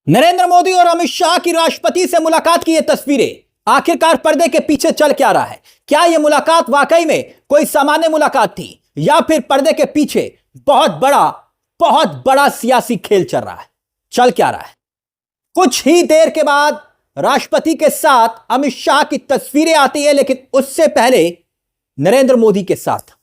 नरेंद्र मोदी और अमित शाह की राष्ट्रपति से मुलाकात की ये तस्वीरें आखिरकार पर्दे के पीछे चल क्या रहा है? क्या यह मुलाकात वाकई में कोई सामान्य मुलाकात थी या फिर पर्दे के पीछे बहुत बड़ा सियासी खेल चल रहा है? चल क्या रहा है? कुछ ही देर के बाद राष्ट्रपति के साथ अमित शाह की तस्वीरें आती है, लेकिन उससे पहले नरेंद्र मोदी के साथ।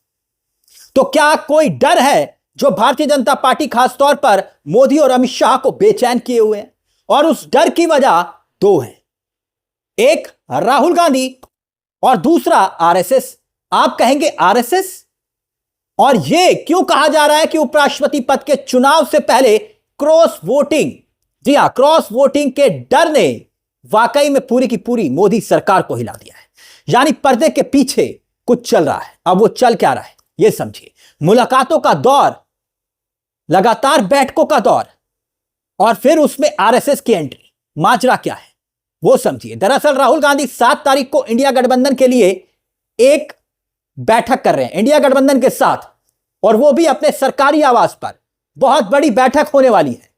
तो क्या कोई डर है जो भारतीय जनता पार्टी खासतौर पर मोदी और अमित शाह को बेचैन किए हुए हैं? और उस डर की वजह दो है, एक राहुल गांधी और दूसरा आरएसएस। आप कहेंगे आरएसएस? और यह क्यों कहा जा रहा है कि उपराष्ट्रपति पद के चुनाव से पहले क्रॉस वोटिंग, जी हां, क्रॉस वोटिंग के डर ने वाकई में पूरी की पूरी मोदी सरकार को हिला दिया है। यानी पर्दे के पीछे कुछ चल रहा है। अब वो चल क्या रहा है यह समझिए। मुलाकातों का दौर, लगातार बैठकों का दौर, और फिर उसमें आरएसएस की एंट्री। माजरा क्या है वो समझिए। दरअसल राहुल गांधी 7 तारीख को इंडिया गठबंधन के लिए एक बैठक कर रहे हैं इंडिया गठबंधन के साथ, और वो भी अपने सरकारी आवास पर। बहुत बड़ी बैठक होने वाली है।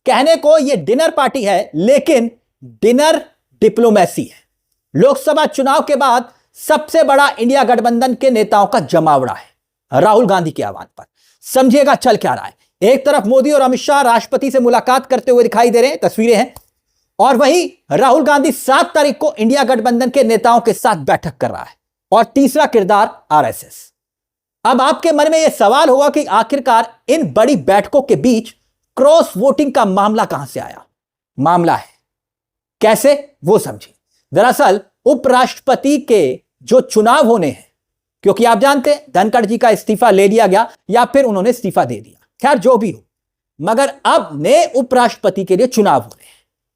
कहने को यह डिनर पार्टी है, लेकिन डिनर डिप्लोमेसी है। लोकसभा चुनाव के बाद सबसे बड़ा इंडिया गठबंधन के नेताओं का जमावड़ा है राहुल गांधी के आह्वान पर। समझिएगा चल क्या रहा है। एक तरफ मोदी और अमित शाह राष्ट्रपति से मुलाकात करते हुए दिखाई दे रहे हैं, तस्वीरें हैं, और वहीं राहुल गांधी 7 तारीख को इंडिया गठबंधन के नेताओं के साथ बैठक कर रहा है। और तीसरा किरदार आरएसएस। अब आपके मन में यह सवाल होगा कि आखिरकार इन बड़ी बैठकों के बीच क्रॉस वोटिंग का मामला कहां से आया? मामला है कैसे वो समझिए। दरअसल उपराष्ट्रपति के जो चुनाव होने हैं, क्योंकि आप जानते हैं धनखड़ जी का इस्तीफा ले लिया गया या फिर उन्होंने इस्तीफा दे दिया, खैर जो भी हो, मगर अब नए उपराष्ट्रपति के लिए चुनाव हो रहे हैं।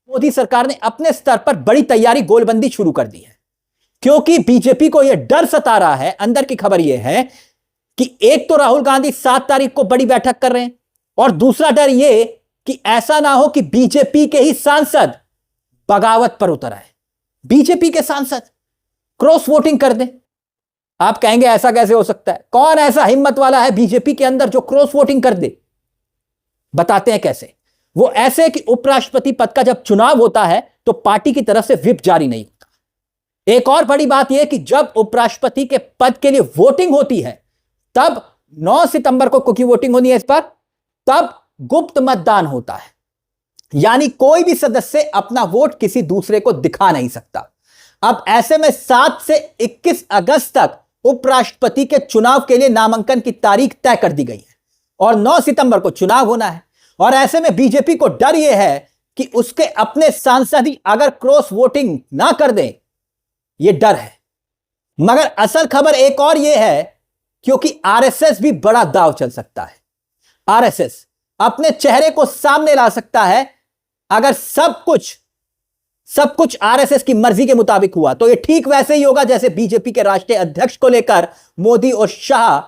मोदी सरकार ने अपने स्तर पर बड़ी तैयारी, गोलबंदी शुरू कर दी है, क्योंकि बीजेपी को यह डर सता रहा है। अंदर की खबर यह है कि एक तो राहुल गांधी 7 तारीख को बड़ी बैठक कर रहे हैं, और दूसरा डर यह कि ऐसा ना हो कि बीजेपी के ही सांसद बगावत पर उतर आए, बीजेपी के सांसद क्रॉस वोटिंग कर दें। आप कहेंगे ऐसा कैसे हो सकता है? कौन ऐसा हिम्मत वाला है बीजेपी के अंदर जो क्रॉस वोटिंग कर दे? बताते हैं कैसे। वो ऐसे कि उपराष्ट्रपति पद का जब चुनाव होता है तो पार्टी की तरफ से व्हिप जारी नहीं होता। एक और बड़ी बात यह कि जब उपराष्ट्रपति के पद के लिए वोटिंग होती है, तब 9 सितंबर को क्योंकि वोटिंग होनी है इस पर, तब गुप्त मतदान होता है। यानी कोई भी सदस्य अपना वोट किसी दूसरे को दिखा नहीं सकता। अब ऐसे में 7 से 21 अगस्त तक उपराष्ट्रपति के चुनाव के लिए नामांकन की तारीख तय कर दी गई है, और 9 सितंबर को चुनाव होना है। और ऐसे में बीजेपी को डर यह है कि उसके अपने सांसद ही अगर क्रॉस वोटिंग ना कर दें, यह डर है। मगर असल खबर एक और यह है, क्योंकि आरएसएस भी बड़ा दांव चल सकता है। आरएसएस अपने चेहरे को सामने ला सकता है। अगर सब कुछ आरएसएस की मर्जी के मुताबिक हुआ तो यह ठीक वैसे ही होगा जैसे बीजेपी के राष्ट्रीय अध्यक्ष को लेकर मोदी और शाह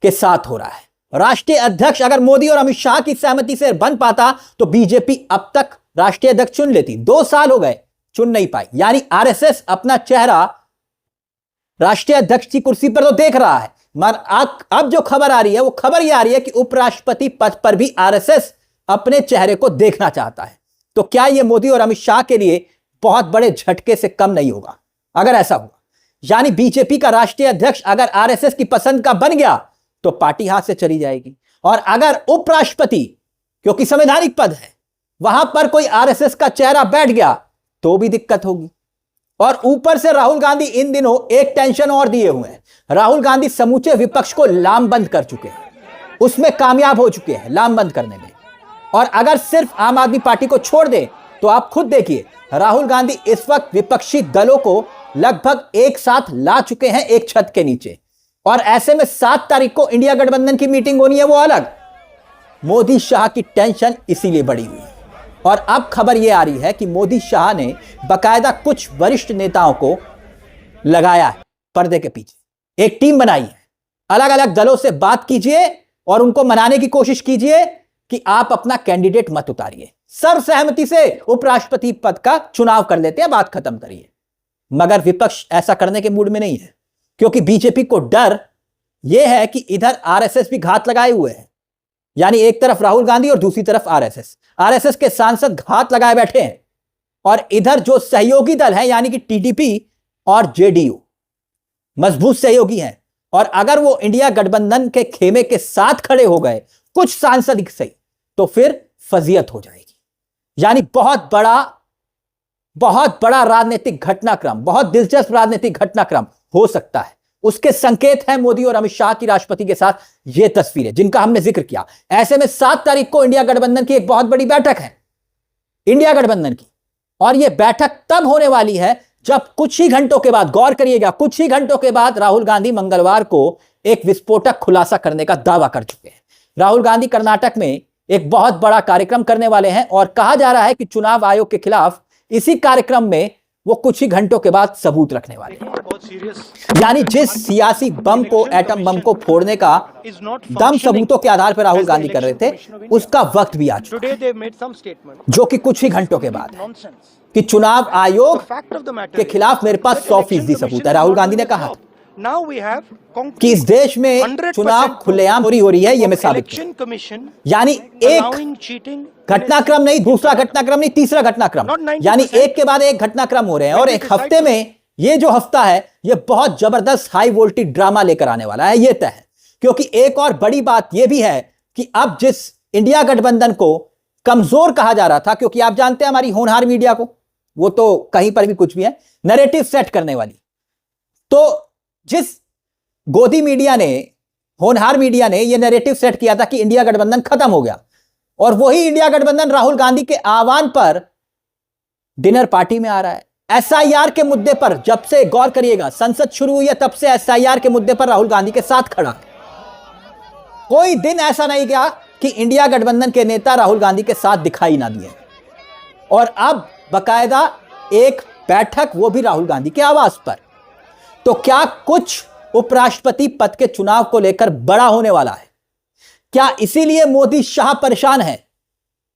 के साथ हो रहा है। राष्ट्रीय अध्यक्ष अगर मोदी और अमित शाह की सहमति से बन पाता तो बीजेपी अब तक राष्ट्रीय अध्यक्ष चुन लेती। 2 साल हो गए, चुन नहीं पाई। यानी आरएसएस अपना चेहरा राष्ट्रीय अध्यक्ष की कुर्सी पर तो देख रहा है, मगर अब जो खबर आ रही है वो खबर यह आ रही है कि उपराष्ट्रपति पद पर भी आरएसएस अपने चेहरे को देखना चाहता है। तो क्या यह मोदी और अमित शाह के लिए बहुत बड़े झटके से कम नहीं होगा अगर ऐसा हुआ? यानी बीजेपी का राष्ट्रीय अध्यक्ष अगर आरएसएस की पसंद का बन गया तो पार्टी हाथ से चली जाएगी, और अगर उपराष्ट्रपति, क्योंकि संवैधानिक पद है, वहां पर कोई आरएसएस का चेहरा बैठ गया तो भी दिक्कत होगी। और ऊपर से राहुल गांधी इन दिनों एक टेंशन और दिए हुए हैं। राहुल गांधी समूचे विपक्ष को लामबंद कर चुके हैं, उसमें कामयाब हो चुके हैं लामबंद करने में। और अगर सिर्फ आम आदमी पार्टी को छोड़ दे तो आप खुद देखिए, राहुल गांधी इस वक्त विपक्षी दलों को लगभग एक साथ ला चुके हैं एक छत के नीचे। और ऐसे में 7 तारीख को इंडिया गठबंधन की मीटिंग होनी है, वो अलग। मोदी शाह की टेंशन इसीलिए बढ़ी हुई है। और अब खबर यह आ रही है कि मोदी शाह ने बकायदा कुछ वरिष्ठ नेताओं को लगाया है पर्दे के पीछे, एक टीम बनाई है। अलग अलग दलों से बात कीजिए और उनको मनाने की कोशिश कीजिए कि आप अपना कैंडिडेट मत उतारिए, सर्वसहमति से उपराष्ट्रपति पद का चुनाव कर लेते हैं, बात खत्म करिए। मगर विपक्ष ऐसा करने के मूड में नहीं है, क्योंकि बीजेपी को डर यह है कि इधर आरएसएस भी घात लगाए हुए है। यानी एक तरफ राहुल गांधी और दूसरी तरफ आरएसएस। आरएसएस के सांसद घात लगाए बैठे हैं और इधर जो सहयोगी दल है यानी कि टीडीपी और जेडीयू मजबूत सहयोगी हैं, और अगर वो इंडिया गठबंधन के खेमे के साथ खड़े हो गए कुछ सांसद सही तो फिर फजीयत हो जाएगी। यानी बहुत बड़ा राजनीतिक घटनाक्रम, बहुत दिलचस्प राजनीतिक घटनाक्रम हो सकता है। उसके संकेत हैं मोदी और अमित शाह की राष्ट्रपति के साथ ये तस्वीरें जिनका हमने जिक्र किया। ऐसे में 7 तारीख को इंडिया गठबंधन की एक बहुत बड़ी बैठक है इंडिया गठबंधन की, और यह बैठक तब होने वाली है जब कुछ ही घंटों के बाद, गौर करिएगा, कुछ ही घंटों के बाद राहुल गांधी मंगलवार को एक विस्फोटक खुलासा करने का दावा कर चुके हैं। राहुल गांधी कर्नाटक में एक बहुत बड़ा कार्यक्रम करने वाले हैं और कहा जा रहा है कि चुनाव आयोग के खिलाफ इसी कार्यक्रम में वो कुछ ही घंटों के बाद सबूत रखने वाले हैं। यानी जिस सियासी बम को, एटम बम को फोड़ने का दम सबूतों के आधार पर राहुल गांधी कर रहे थे, उसका वक्त भी आ चुका है, जो कि कुछ ही घंटों के बाद है कि चुनाव आयोग के खिलाफ मेरे पास 100% सबूत है। राहुल गांधी ने कहा था कि इस देश में चुनाव खुलेआम चोरी हो रही है, यह मैं साबित करूं। यानी एक घटनाक्रम नहीं, दूसरा घटनाक्रम नहीं, तीसरा घटनाक्रम, यानी एक के बाद एक घटनाक्रम हो रहे हैं। और एक हफ्ते में, ये जो हफ्ता है यह बहुत जबरदस्त हाई वोल्टेज ड्रामा लेकर आने वाला है, यह तय है। क्योंकि एक और बड़ी बात यह भी है कि अब जिस इंडिया गठबंधन को कमजोर कहा जा रहा था, क्योंकि आप जानते हैं हमारी होनहार मीडिया को, वो तो कहीं पर भी कुछ भी है, नैरेटिव सेट करने वाली, तो जिस गोदी मीडिया ने, होनहार मीडिया ने यह नैरेटिव सेट किया था कि इंडिया गठबंधन खत्म हो गया, और वही इंडिया गठबंधन राहुल गांधी के आह्वान पर डिनर पार्टी में आ रहा है। एसआईआर के मुद्दे पर जब से, गौर करिएगा, संसद शुरू हुई है तब से एसआईआर के मुद्दे पर राहुल गांधी के साथ खड़ा। कोई दिन ऐसा नहीं गया कि इंडिया गठबंधन के नेता राहुल गांधी के साथ दिखाई ना दिए, और अब बकायदा एक बैठक, वो भी राहुल गांधी के आवास पर। तो क्या कुछ उपराष्ट्रपति पद के चुनाव को लेकर बड़ा होने वाला है? क्या इसीलिए मोदी शाह परेशान है?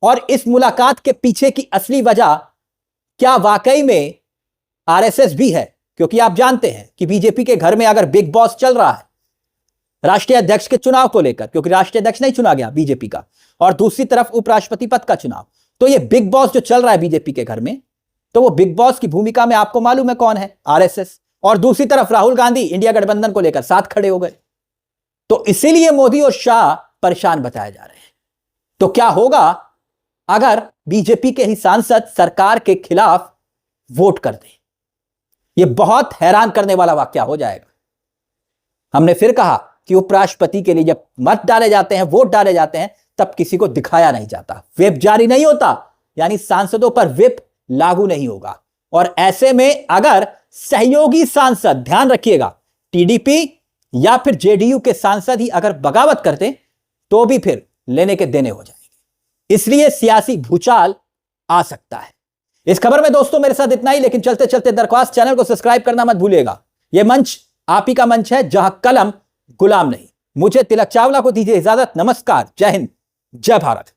और इस मुलाकात के पीछे की असली वजह क्या वाकई में आरएसएस भी है? क्योंकि आप जानते हैं कि बीजेपी के घर में अगर बिग बॉस चल रहा है राष्ट्रीय अध्यक्ष के चुनाव को लेकर, क्योंकि राष्ट्रीय अध्यक्ष नहीं चुना गया बीजेपी का, और दूसरी तरफ उपराष्ट्रपति पद का चुनाव, तो ये बिग बॉस जो चल रहा है बीजेपी के घर में, तो वो बिग बॉस की भूमिका में आपको मालूम है कौन है? आरएसएस। और दूसरी तरफ राहुल गांधी इंडिया गठबंधन को लेकर साथ खड़े हो गए, तो इसीलिए मोदी और शाह परेशान बताए जा रहे हैं। तो क्या होगा अगर बीजेपी के ही सांसद सरकार के खिलाफ वोट कर दें? यह बहुत हैरान करने वाला वाकया हो जाएगा। हमने फिर कहा कि उपराष्ट्रपति के लिए जब मत डाले जाते हैं, वोट डाले जाते हैं, तब किसी को दिखाया नहीं जाता, व्हिप जारी नहीं होता, यानी सांसदों पर व्हिप लागू नहीं होगा। और ऐसे में अगर सहयोगी सांसद, ध्यान रखिएगा, टीडीपी या फिर जेडीयू के सांसद ही अगर बगावत करते तो भी फिर लेने के देने हो जाएंगे। इसलिए सियासी भूचाल आ सकता है। इस खबर में दोस्तों मेरे साथ इतना ही, लेकिन चलते चलते दरख्वास्त, चैनल को सब्सक्राइब करना मत भूलिएगा। यह मंच आप ही का मंच है जहां कलम गुलाम नहीं। मुझे तिलक चावला को दीजिए इजाजत। नमस्कार, जय हिंद, जय भारत।